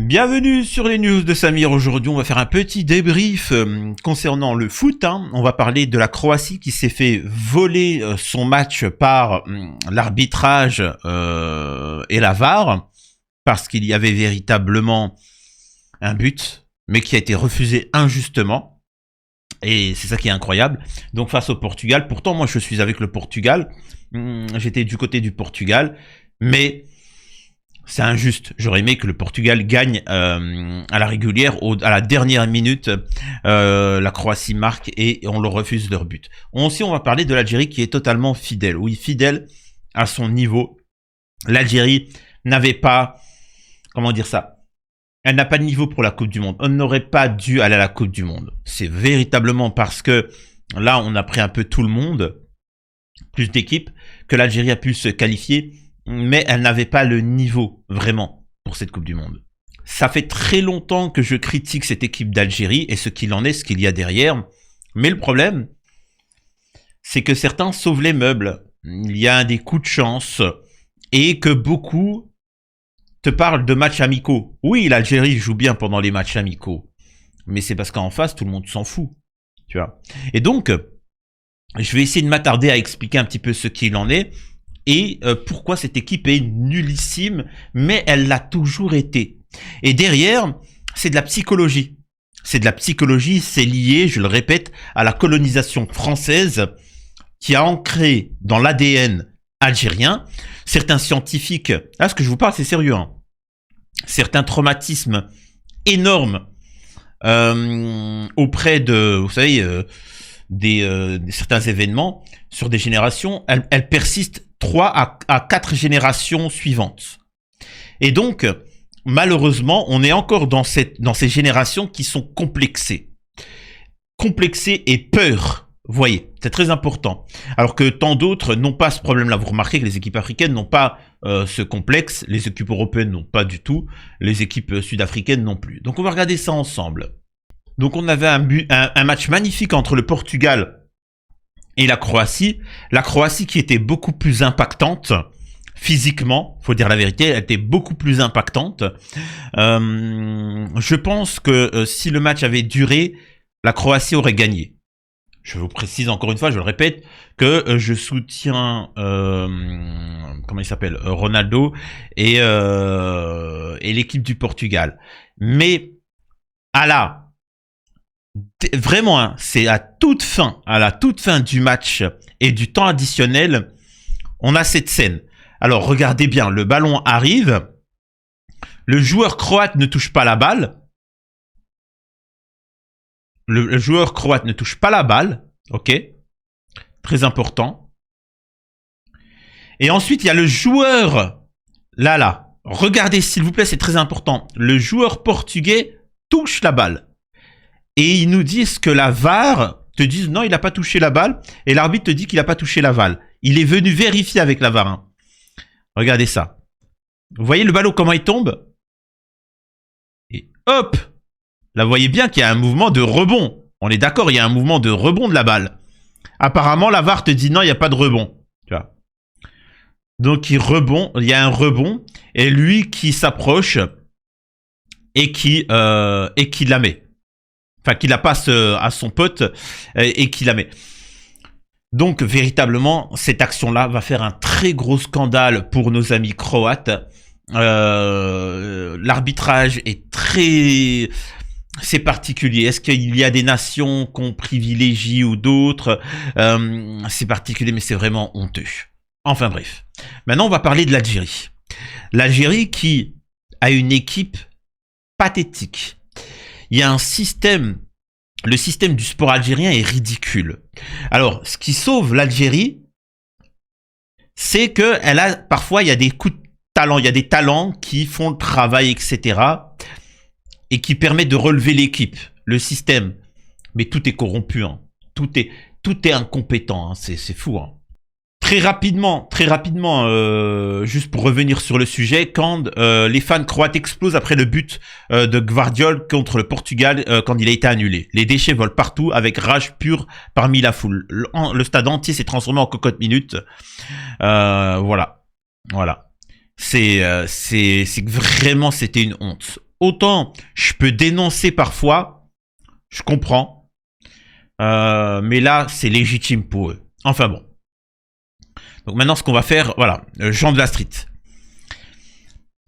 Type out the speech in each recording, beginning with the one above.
Bienvenue sur les news de Samir. Aujourd'hui, on va faire un petit débrief concernant le foot. On va parler de la Croatie qui s'est fait voler son match par l'arbitrage et la VAR parce qu'il y avait véritablement un but, mais qui a été refusé injustement. Et c'est ça qui est incroyable. Donc face au Portugal, pourtant moi je suis avec le Portugal, j'étais du côté du Portugal, mais c'est injuste. J'aurais aimé que le Portugal gagne à la régulière, à la dernière minute, la Croatie marque et on leur refuse leur but. Aussi, on va parler de l'Algérie qui est totalement fidèle. Oui, fidèle à son niveau. L'Algérie n'avait pas, comment dire ça, elle n'a pas de niveau pour la Coupe du Monde. On n'aurait pas dû aller à la Coupe du Monde. C'est véritablement parce que là, on a pris un peu tout le monde, plus d'équipes, que l'Algérie a pu se qualifier. Mais elle n'avait pas le niveau, vraiment, pour cette Coupe du Monde. Ça fait très longtemps que je critique cette équipe d'Algérie et ce qu'il en est, ce qu'il y a derrière. Mais le problème, c'est que certains sauvent les meubles. Il y a des coups de chance et que beaucoup te parlent de matchs amicaux. Oui, l'Algérie joue bien pendant les matchs amicaux. Mais c'est parce qu'en face, tout le monde s'en fout. Tu vois. Et donc, je vais essayer de m'attarder à expliquer un petit peu ce qu'il en est. Et pourquoi cette équipe est nullissime, mais elle l'a toujours été. Et derrière, c'est de la psychologie. C'est de la psychologie, c'est lié, je le répète, à la colonisation française qui a ancré dans l'ADN algérien certains scientifiques. Là, ce que je vous parle, c'est sérieux. Certains traumatismes énormes auprès de, vous savez, certains événements sur des générations, elles persistent 3 à 4 générations suivantes. Et donc, malheureusement, on est encore dans ces générations qui sont complexées. Complexées et peur. Vous voyez, c'est très important. Alors que tant d'autres n'ont pas ce problème-là. Vous remarquez que les équipes africaines n'ont pas ce complexe. Les équipes européennes n'ont pas du tout. Les équipes sud-africaines non plus. Donc, on va regarder ça ensemble. Donc, on avait un match magnifique entre le Portugal et la Croatie qui était beaucoup plus impactante physiquement, faut dire la vérité, elle était beaucoup plus impactante. Je pense que si le match avait duré, la Croatie aurait gagné. Je vous précise encore une fois, je le répète, que je soutiens comment il s'appelle, Ronaldo et l'équipe du Portugal. Mais vraiment, c'est à la toute fin du match et du temps additionnel, on a cette scène. Alors, regardez bien, le ballon arrive, le joueur croate ne touche pas la balle. Le joueur croate ne touche pas la balle, ok, très important. Et ensuite, il y a le joueur, là, regardez s'il vous plaît, c'est très important. Le joueur portugais touche la balle. Et ils nous disent que la VAR te dit non, il n'a pas touché la balle. Et l'arbitre te dit qu'il n'a pas touché la balle. Il est venu vérifier avec la VAR. Regardez ça. Vous voyez le ballon, comment il tombe? Et hop! Là, vous voyez bien qu'il y a un mouvement de rebond. On est d'accord, il y a un mouvement de rebond de la balle. Apparemment, la VAR te dit non, il n'y a pas de rebond. Tu vois. Donc, il y a un rebond. Et lui qui s'approche et qui la met. Enfin, qui la passe à son pote et qui la met. Donc, véritablement, cette action-là va faire un très gros scandale pour nos amis croates. L'arbitrage est très... C'est particulier. Est-ce qu'il y a des nations qu'on privilégie ou d'autres? C'est particulier, mais c'est vraiment honteux. Enfin bref. Maintenant, on va parler de l'Algérie. L'Algérie qui a une équipe pathétique. Il y a un système, le système du sport algérien est ridicule. Alors, ce qui sauve l'Algérie, c'est que parfois, il y a des coups de talent, il y a des talents qui font le travail, etc. et qui permettent de relever l'équipe, le système. Mais tout est corrompu, tout est incompétent, c'est fou. Très rapidement, juste pour revenir sur le sujet, quand les fans croates explosent après le but de Gvardiol contre le Portugal quand il a été annulé. Les déchets volent partout avec rage pure parmi la foule. Le stade entier s'est transformé en cocotte minute. Voilà. C'est vraiment, c'était une honte. autant je peux dénoncer parfois, je comprends, mais là, c'est légitime pour eux. Enfin bon. Donc maintenant, ce qu'on va faire, voilà, Jean de la Street.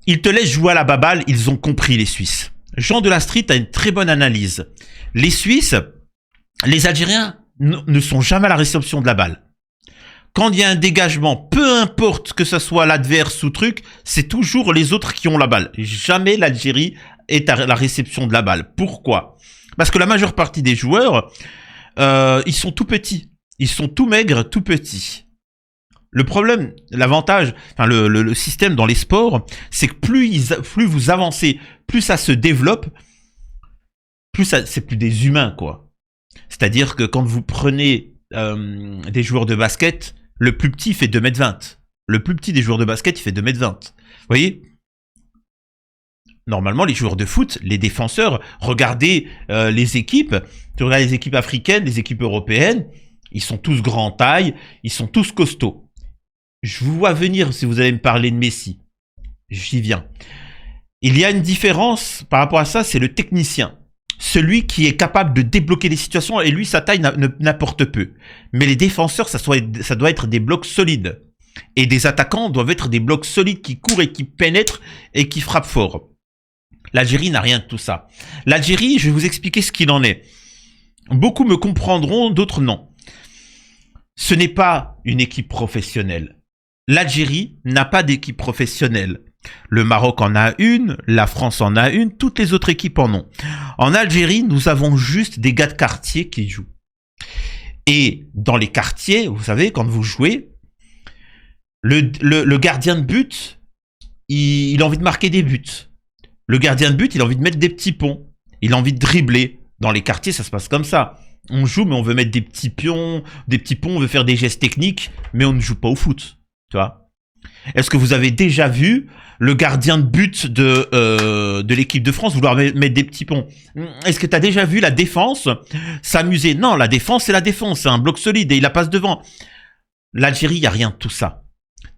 Ils te laissent jouer à la baballe, ils ont compris, les Suisses. Jean de la Street a une très bonne analyse. Les Suisses, les Algériens ne sont jamais à la réception de la balle. Quand il y a un dégagement, peu importe que ce soit l'adverse ou truc, c'est toujours les autres qui ont la balle. Jamais l'Algérie est à la réception de la balle. Pourquoi? Parce que la majeure partie des joueurs, ils sont tout petits. Ils sont tout maigres, tout petits. Le problème, l'avantage, enfin le système dans les sports, c'est que plus vous avancez, plus ça se développe, plus c'est plus des humains, quoi. C'est-à-dire que quand vous prenez des joueurs de basket, le plus petit fait 2,20 m. Le plus petit des joueurs de basket, il fait 2,20 m. Vous voyez? Normalement, les joueurs de foot, les défenseurs, regardez les équipes, tu regardes les équipes africaines, les équipes européennes, ils sont tous grands taille, ils sont tous costauds. Je vous vois venir si vous allez me parler de Messi. J'y viens. Il y a une différence par rapport à ça, c'est le technicien. Celui qui est capable de débloquer les situations, et lui, sa taille n'apporte peu. Mais les défenseurs, ça doit être des blocs solides. Et des attaquants doivent être des blocs solides qui courent et qui pénètrent et qui frappent fort. L'Algérie n'a rien de tout ça. L'Algérie, je vais vous expliquer ce qu'il en est. Beaucoup me comprendront, d'autres non. Ce n'est pas une équipe professionnelle. L'Algérie n'a pas d'équipe professionnelle. Le Maroc en a une, la France en a une, toutes les autres équipes en ont. En Algérie, nous avons juste des gars de quartier qui jouent. Et dans les quartiers, vous savez, quand vous jouez, le gardien de but, il a envie de marquer des buts. Le gardien de but, il a envie de mettre des petits ponts. Il a envie de dribbler. Dans les quartiers, ça se passe comme ça. On joue, mais on veut mettre des petits pions, des petits ponts, on veut faire des gestes techniques, mais on ne joue pas au foot. Tu vois? Est-ce que vous avez déjà vu le gardien de but de l'équipe de France vouloir mettre des petits ponts? Est-ce que tu as déjà vu la défense s'amuser? Non, la défense, c'est la défense. C'est un bloc solide et il la passe devant. L'Algérie, il n'y a rien de tout ça.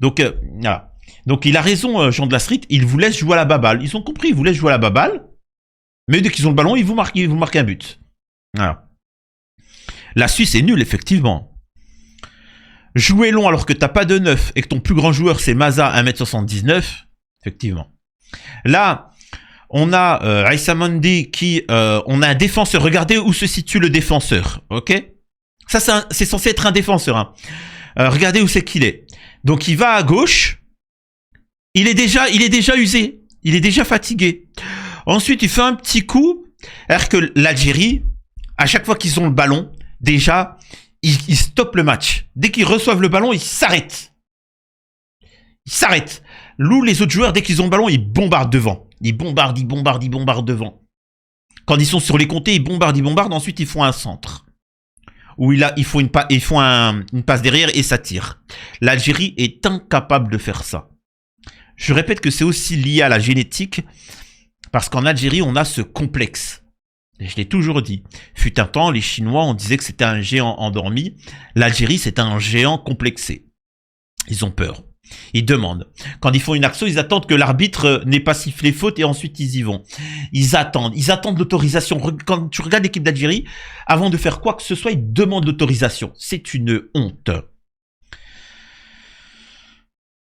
Donc, voilà. Donc, il a raison, Jean de la Street. Il vous laisse jouer à la baballe. Ils ont compris, ils vous laissent jouer à la baballe. Mais dès qu'ils ont le ballon, ils vous marquent un but. Voilà. La Suisse est nulle, effectivement. Jouer long alors que t'as pas de neuf et que ton plus grand joueur c'est Maza 1,79 m, effectivement. Là, on a Aïssa Mandi qui... on a un défenseur. Regardez où se situe le défenseur, ok? Ça, c'est censé être un défenseur. Hein. Regardez où c'est qu'il est. Donc, il va à gauche. Il est déjà usé. Il est déjà fatigué. Ensuite, il fait un petit coup. Alors que l'Algérie, à chaque fois qu'ils ont le ballon, déjà... Ils stoppent le match. Dès qu'ils reçoivent le ballon, ils s'arrêtent. Ils s'arrêtent. Nous, les autres joueurs, dès qu'ils ont le ballon, ils bombardent devant. Ils bombardent devant. Quand ils sont sur les côtés, ils bombardent. Ensuite, ils font un centre. Où ils font une passe derrière et ça tire. L'Algérie est incapable de faire ça. Je répète que c'est aussi lié à la génétique. Parce qu'en Algérie, on a ce complexe. Je l'ai toujours dit. Fut un temps, les Chinois, on disait que c'était un géant endormi. L'Algérie, c'est un géant complexé. Ils ont peur. Ils demandent. Quand ils font une action, ils attendent que l'arbitre n'ait pas sifflé faute et ensuite ils y vont. Ils attendent l'autorisation. Quand tu regardes l'équipe d'Algérie, avant de faire quoi que ce soit, ils demandent l'autorisation. C'est une honte.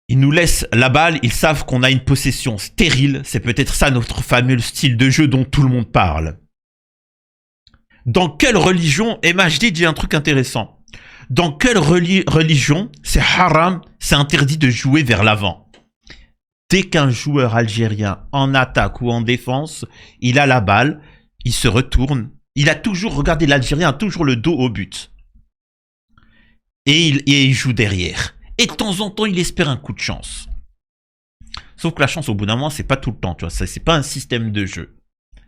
Ils nous laissent la balle, ils savent qu'on a une possession stérile. C'est peut-être ça notre fameux style de jeu dont tout le monde parle. Dans quelle religion, et Majdi dit un truc intéressant, dans quelle religion c'est haram, c'est interdit de jouer vers l'avant? Dès qu'un joueur algérien en attaque ou en défense, il a la balle, il se retourne, il a toujours, regardez, l'Algérien a toujours le dos au but. Et il joue derrière. Et de temps en temps, il espère un coup de chance. Sauf que la chance, au bout d'un moment, c'est pas tout le temps, tu vois, c'est pas un système de jeu.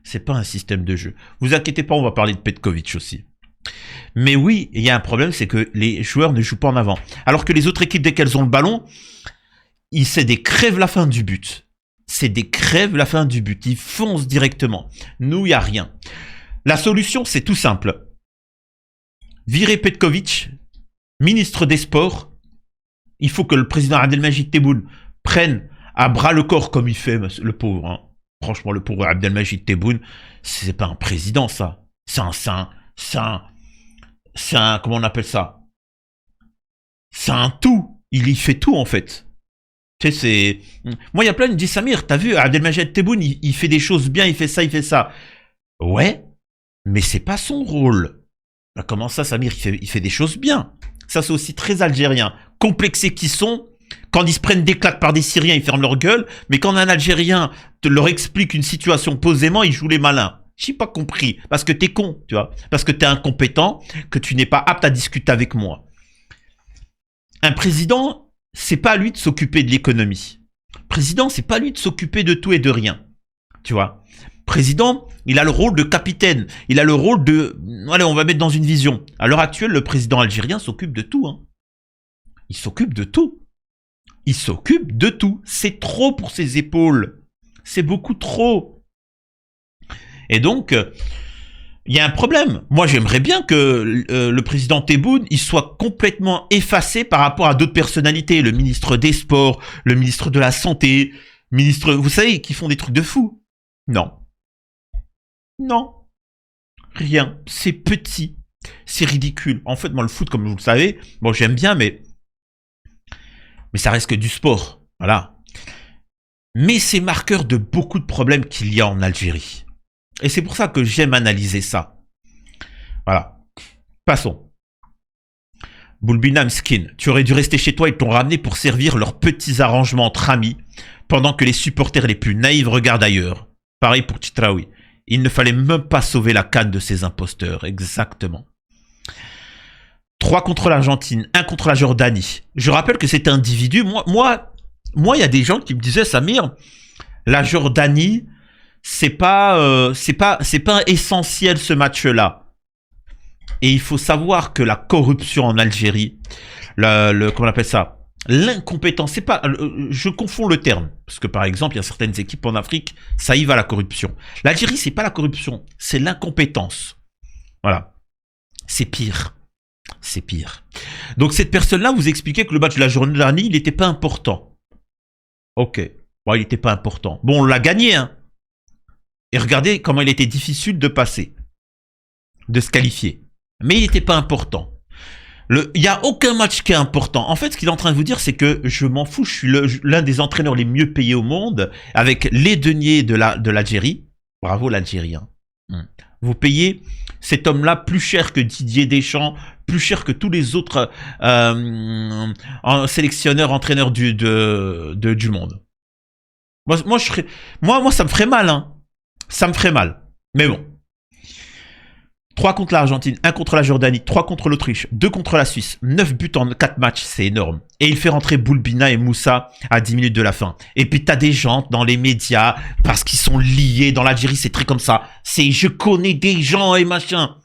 C'est pas un système de jeu. Vous inquiétez pas, on va parler de Petkovic aussi. Mais oui, il y a un problème, c'est que les joueurs ne jouent pas en avant. Alors que les autres équipes, dès qu'elles ont le ballon, c'est des crèves la fin du but. C'est des crèves la fin du but. Ils foncent directement. Nous, il n'y a rien. La solution, c'est tout simple. Virer Petkovic, ministre des Sports. Il faut que le président Abdelmajid Tebboune prenne à bras le corps comme il fait, le pauvre, hein. Franchement, le pauvre Abdelmajid Tebboune, c'est pas un président, ça. C'est un, comment on appelle ça? C'est un tout. Il y fait tout, en fait. Tu sais, c'est... Moi, il y a plein qui me disent, Samir, t'as vu, Abdelmajid Tebboune, il fait des choses bien, il fait ça, il fait ça. Ouais, mais c'est pas son rôle. Bah, comment ça, Samir, il fait des choses bien? Ça, c'est aussi très algérien. Complexés qu'ils sont, quand ils se prennent des claques par des Syriens, ils ferment leur gueule, mais quand un Algérien leur explique une situation posément, ils jouent les malins. J'ai pas compris, parce que t'es con, tu vois, parce que t'es incompétent, que tu n'es pas apte à discuter avec moi. Un président, c'est pas à lui de s'occuper de l'économie. Président, c'est pas à lui de s'occuper de tout et de rien, tu vois. Président, il a le rôle de capitaine, il a le rôle de... Allez, on va mettre dans une vision. À l'heure actuelle, le président algérien s'occupe de tout, hein. Il s'occupe de tout. Il s'occupe de tout. C'est trop pour ses épaules. C'est beaucoup trop. Et donc, il y a un problème. Moi, j'aimerais bien que le président Tebboune, il soit complètement effacé par rapport à d'autres personnalités. Le ministre des Sports, le ministre de la Santé, ministre, vous savez, qui font des trucs de fou. Non. Non. Rien. C'est petit. C'est ridicule. En fait, moi, le foot, comme vous le savez, bon, j'aime bien, mais ça reste que du sport. Voilà. Mais c'est marqueur de beaucoup de problèmes qu'il y a en Algérie. Et c'est pour ça que j'aime analyser ça. Voilà. Passons. Boulbina Mskin, tu aurais dû rester chez toi et t'ont ramené pour servir leurs petits arrangements entre amis, pendant que les supporters les plus naïfs regardent ailleurs. Pareil pour Titraoui. Il ne fallait même pas sauver la canne de ces imposteurs. Exactement. 3 contre l'Argentine, 1 contre la Jordanie. Je rappelle que cet individu, moi, il y a des gens qui me disaient, Samir, la Jordanie, c'est pas essentiel ce match-là. Et il faut savoir que la corruption en Algérie, comment on appelle ça, l'incompétence, c'est pas, je confonds le terme, parce que par exemple, il y a certaines équipes en Afrique, ça y va la corruption. L'Algérie, c'est pas la corruption, c'est l'incompétence. Voilà, c'est pire. C'est pire. Donc cette personne-là vous expliquait que le match de la Jordanie, il n'était pas important. Ok. Bon, il n'était pas important. Bon, on l'a gagné, hein. Et regardez comment il était difficile de passer. De se qualifier. Mais il n'était pas important. Il n'y a aucun match qui est important. En fait, ce qu'il est en train de vous dire, c'est que je m'en fous. Je suis l'un des entraîneurs les mieux payés au monde, avec les deniers de l'Algérie. Bravo l'Algérie. Hein. Vous payez cet homme-là plus cher que Didier Deschamps, plus cher que tous les autres sélectionneurs, entraîneurs du monde. Moi, ça me ferait mal, hein. Ça me ferait mal. Mais bon. 3 contre l'Argentine, 1 contre la Jordanie, 3 contre l'Autriche, 2 contre la Suisse, 9 buts en 4 matchs, c'est énorme. Et il fait rentrer Boulbina et Moussa à 10 minutes de la fin. Et puis t'as des gens dans les médias, parce qu'ils sont liés dans l'Algérie, c'est très comme ça. C'est je connais des gens et machin.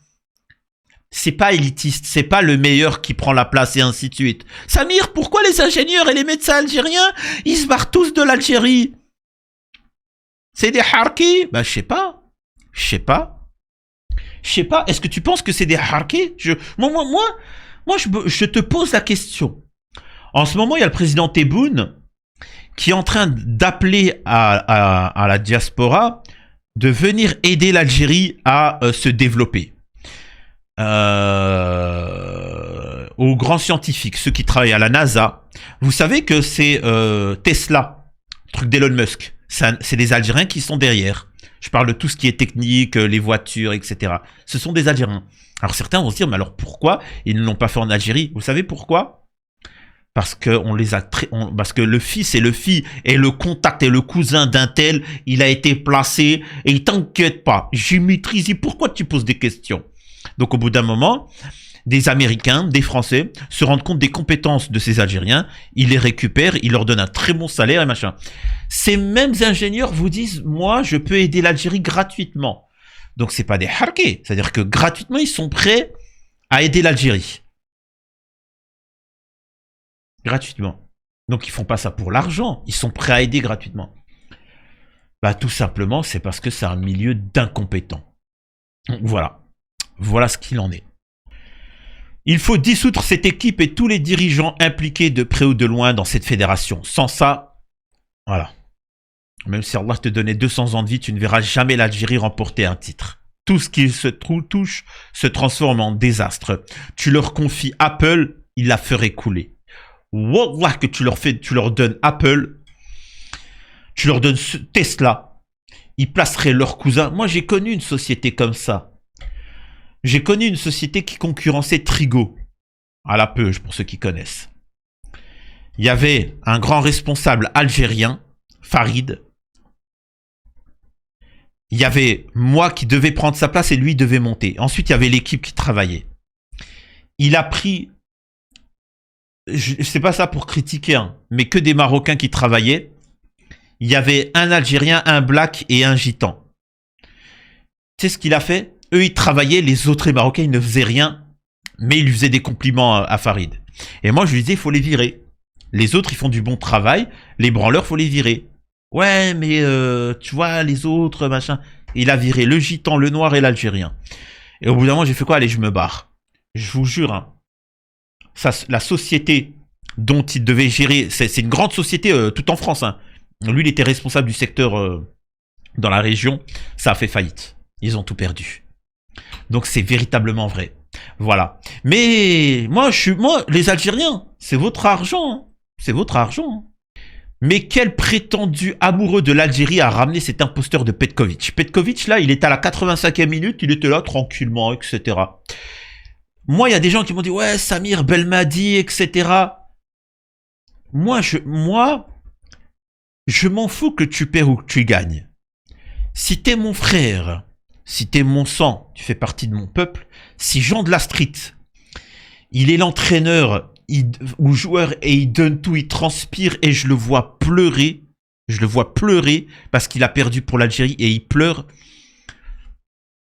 C'est pas élitiste, c'est pas le meilleur qui prend la place et ainsi de suite. Samir, pourquoi les ingénieurs et les médecins algériens, ils se barrent tous de l'Algérie? C'est des harkis? Bah je sais pas. Est-ce que tu penses que c'est des harkis? Moi, je te pose la question. En ce moment, il y a le président Tebboune qui est en train d'appeler à la diaspora de venir aider l'Algérie à se développer. Aux grands scientifiques, ceux qui travaillent à la NASA. Vous savez que c'est Tesla, truc d'Elon Musk. C'est des Algériens qui sont derrière. Je parle de tout ce qui est technique, les voitures, etc. Ce sont des Algériens. Alors certains vont se dire, mais alors pourquoi ils ne l'ont pas fait en Algérie? Vous savez pourquoi? Parce que parce que le fils et le fils et le contact et le cousin d'un tel, il a été placé et t'inquiète pas, j'ai maîtrisé. Pourquoi tu poses des questions? Donc au bout d'un moment, des Américains, des Français se rendent compte des compétences de ces Algériens, ils les récupèrent, ils leur donnent un très bon salaire et machin. Ces mêmes ingénieurs vous disent, moi, je peux aider l'Algérie gratuitement. Donc c'est pas des harkis, c'est-à-dire que gratuitement, ils sont prêts à aider l'Algérie. Gratuitement. Donc ils font pas ça pour l'argent, ils sont prêts à aider gratuitement. Bah tout simplement, c'est parce que c'est un milieu d'incompétents. Voilà. Voilà ce qu'il en est. Il faut dissoudre cette équipe et tous les dirigeants impliqués de près ou de loin dans cette fédération. Sans ça, voilà. Même si Allah te donnait 200 ans de vie, tu ne verras jamais l'Algérie remporter un titre. Tout ce qui se touche se transforme en désastre. Tu leur confies Apple, ils la feraient couler. Wallah que tu leur donnes Apple, tu leur donnes Tesla, ils placeraient leurs cousins. Moi, j'ai connu une société comme ça. J'ai connu une société qui concurrençait Trigo, à la Peuge, pour ceux qui connaissent. Il y avait un grand responsable algérien, Farid. Il y avait moi qui devais prendre sa place et lui devait monter. Ensuite, il y avait l'équipe qui travaillait. Il a pris, c'est pas ça pour critiquer, hein, mais que des Marocains qui travaillaient. Il y avait un Algérien, un Black et un Gitan. Tu sais ce qu'il a fait? Eux, ils travaillaient, les autres Marocains, ils ne faisaient rien, mais ils lui faisaient des compliments à Farid. Et moi, je lui disais, il faut les virer. Les autres, ils font du bon travail, les branleurs, il faut les virer. Ouais, mais tu vois, les autres, machin. Il a viré le Gitan, le Noir et l'Algérien. Et au bout d'un moment, j'ai fait quoi? Allez, je me barre. Je vous jure, hein, ça, la société dont il devait gérer, c'est une grande société tout en France. Hein. Lui, il était responsable du secteur dans la région. Ça a fait faillite. Ils ont tout perdu. Donc, c'est véritablement vrai. Voilà. Mais moi, les Algériens, c'est votre argent. Hein. C'est votre argent. Hein. Mais quel prétendu amoureux de l'Algérie a ramené cet imposteur de Petkovic? Petkovic, là, il était à la 85e minute, il était là tranquillement, etc. Moi, il y a des gens qui m'ont dit, ouais, Samir Belmadi, etc. Moi, je m'en fous que tu perds ou que tu gagnes. Si t'es mon frère, si t'es mon sang, tu fais partie de mon peuple. Si Jean de la Street, il est l'entraîneur ou joueur et il donne tout, il transpire et je le vois pleurer. Je le vois pleurer parce qu'il a perdu pour l'Algérie et il pleure.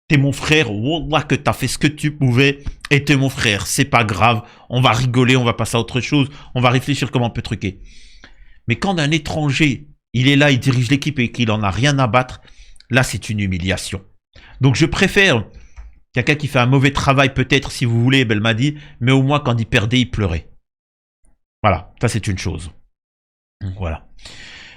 T'es mon frère, wallah que t'as fait ce que tu pouvais et t'es mon frère. C'est pas grave, on va rigoler, on va passer à autre chose, on va réfléchir comment on peut truquer. Mais quand un étranger, il est là, il dirige l'équipe et qu'il en a rien à battre, là c'est une humiliation. Donc je préfère quelqu'un qui fait un mauvais travail peut-être si vous voulez, Belmadi, mais au moins quand il perdait, il pleurait. Voilà, ça c'est une chose. Voilà.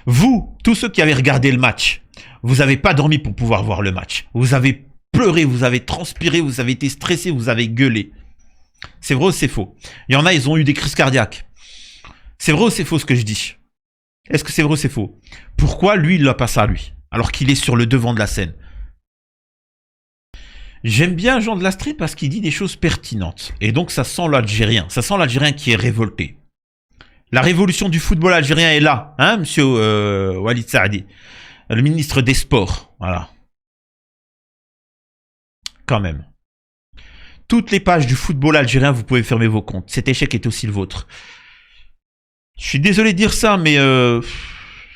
Vous, tous ceux qui avez regardé le match, vous n'avez pas dormi pour pouvoir voir le match. Vous avez pleuré, vous avez transpiré, vous avez été stressé, vous avez gueulé. C'est vrai ou c'est faux? Il y en a, ils ont eu des crises cardiaques. C'est vrai ou c'est faux ce que je dis? Est-ce que c'est vrai ou c'est faux? Pourquoi lui, il n'a pas ça, lui, alors qu'il est sur le devant de la scène? J'aime bien Jean de la Street parce qu'il dit des choses pertinentes. Et donc, ça sent l'Algérien. Ça sent l'Algérien qui est révolté. La révolution du football algérien est là, hein, monsieur Walid Saadi, le ministre des Sports. Voilà. Quand même. Toutes les pages du football algérien, vous pouvez fermer vos comptes. Cet échec est aussi le vôtre. Je suis désolé de dire ça, mais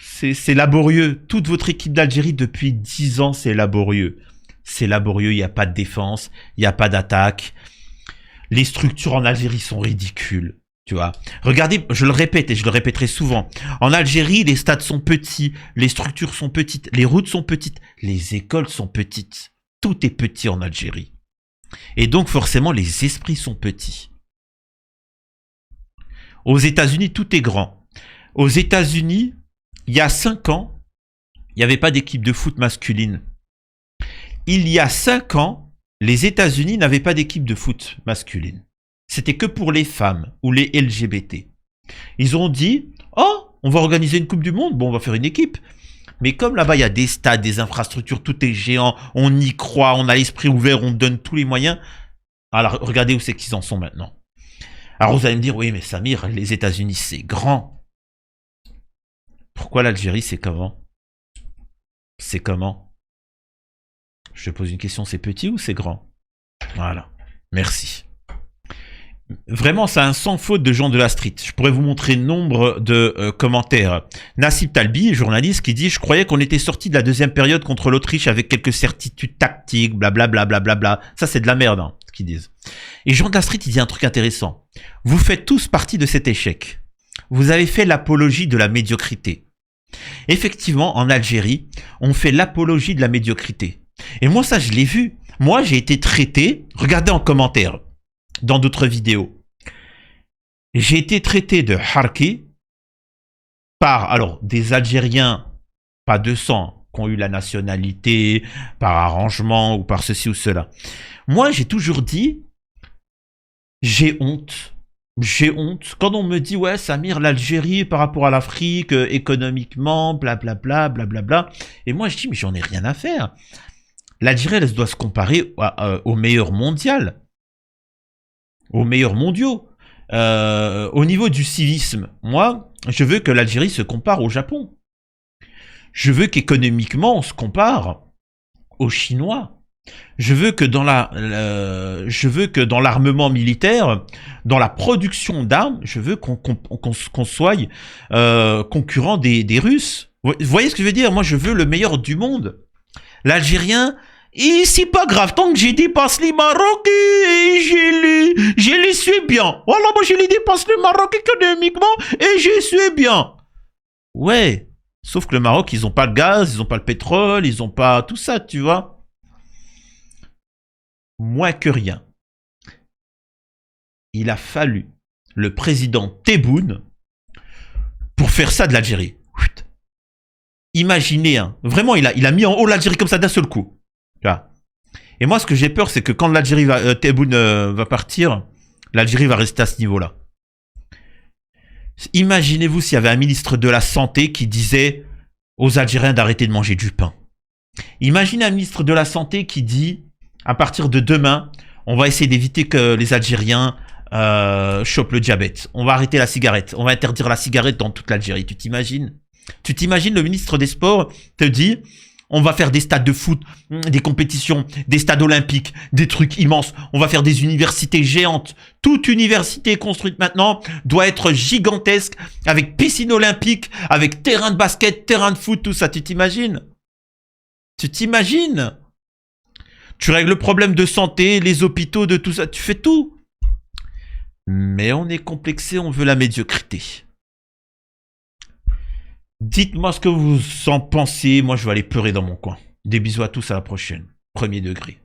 c'est laborieux. Toute votre équipe d'Algérie, depuis 10 ans, c'est laborieux. C'est laborieux, il n'y a pas de défense, il n'y a pas d'attaque. Les structures en Algérie sont ridicules. Tu vois. Regardez, je le répète et je le répéterai souvent. En Algérie, les stades sont petits, les structures sont petites, les routes sont petites, les écoles sont petites. Tout est petit en Algérie. Et donc, forcément, les esprits sont petits. Aux États-Unis, tout est grand. Aux États-Unis, il y a 5 ans, il n'y avait pas d'équipe de foot masculine. Il y a 5 ans, les États-Unis n'avaient pas d'équipe de foot masculine. C'était que pour les femmes ou les LGBT. Ils ont dit, oh, on va organiser une Coupe du Monde, bon, on va faire une équipe. Mais comme là-bas, il y a des stades, des infrastructures, tout est géant, on y croit, on a l'esprit ouvert, on donne tous les moyens. Alors, regardez où c'est qu'ils en sont maintenant. Alors, vous allez me dire, oui, mais Samir, les États-Unis, c'est grand. Pourquoi l'Algérie, c'est comment? C'est comment? Je te pose une question, c'est petit ou c'est grand? Voilà. Merci. Vraiment, c'est un sans faute de Jean de la Street. Je pourrais vous montrer nombre de commentaires. Nassib Talbi, journaliste, qui dit « Je croyais qu'on était sorti de la deuxième période contre l'Autriche avec quelques certitudes tactiques, blablabla, blablabla. » Ça, c'est de la merde, hein, ce qu'ils disent. Et Jean de la Street, il dit un truc intéressant. Vous faites tous partie de cet échec. Vous avez fait l'apologie de la médiocrité. Effectivement, en Algérie, on fait l'apologie de la médiocrité. Et moi, ça, je l'ai vu. Moi, j'ai été traité, regardez en commentaire, dans d'autres vidéos. J'ai été traité de harki par, alors, des Algériens, pas de sang, qui ont eu la nationalité par arrangement ou par ceci ou cela. Moi, j'ai toujours dit, j'ai honte. J'ai honte. Quand on me dit, ouais, Samir, l'Algérie par rapport à l'Afrique, économiquement, blablabla, blablabla. Et moi, je dis, mais j'en ai rien à faire. L'Algérie, elle doit se comparer aux meilleurs mondiaux. Aux meilleurs mondiaux. Au niveau du civisme, moi, je veux que l'Algérie se compare au Japon. Je veux qu'économiquement, on se compare aux Chinois. Je veux que dans l'armement militaire, dans la production d'armes, je veux qu'on soit concurrent des Russes. Vous voyez ce que je veux dire? Moi, je veux le meilleur du monde. L'Algérien, et c'est pas grave, tant que j'ai dépassé les Maroc, je les suis bien. Voilà, moi, je les dépasse le Maroc économiquement et je suis bien. Ouais. Sauf que le Maroc, ils ont pas le gaz, ils ont pas le pétrole, ils ont pas tout ça, tu vois. Moins que rien. Il a fallu le président Tebboune pour faire ça de l'Algérie. Imaginez, hein, vraiment, il a mis en haut l'Algérie comme ça d'un seul coup. Là. Et moi, ce que j'ai peur, c'est que quand l'Algérie Tebboune va partir, l'Algérie va rester à ce niveau-là. Imaginez-vous s'il y avait un ministre de la Santé qui disait aux Algériens d'arrêter de manger du pain. Imaginez un ministre de la Santé qui dit, à partir de demain, on va essayer d'éviter que les Algériens chopent le diabète. On va arrêter la cigarette. On va interdire la cigarette dans toute l'Algérie. Tu t'imagines? Tu t'imagines, le ministre des Sports te dit, on va faire des stades de foot, des compétitions, des stades olympiques, des trucs immenses. On va faire des universités géantes. Toute université construite maintenant doit être gigantesque, avec piscine olympique, avec terrain de basket, terrain de foot, tout ça. Tu t'imagines? Tu t'imagines? Tu règles le problème de santé, les hôpitaux, de tout ça. Tu fais tout. Mais on est complexé, on veut la médiocrité. Dites-moi ce que vous en pensez. Moi, je vais aller pleurer dans mon coin. Des bisous à tous, à la prochaine. Premier degré.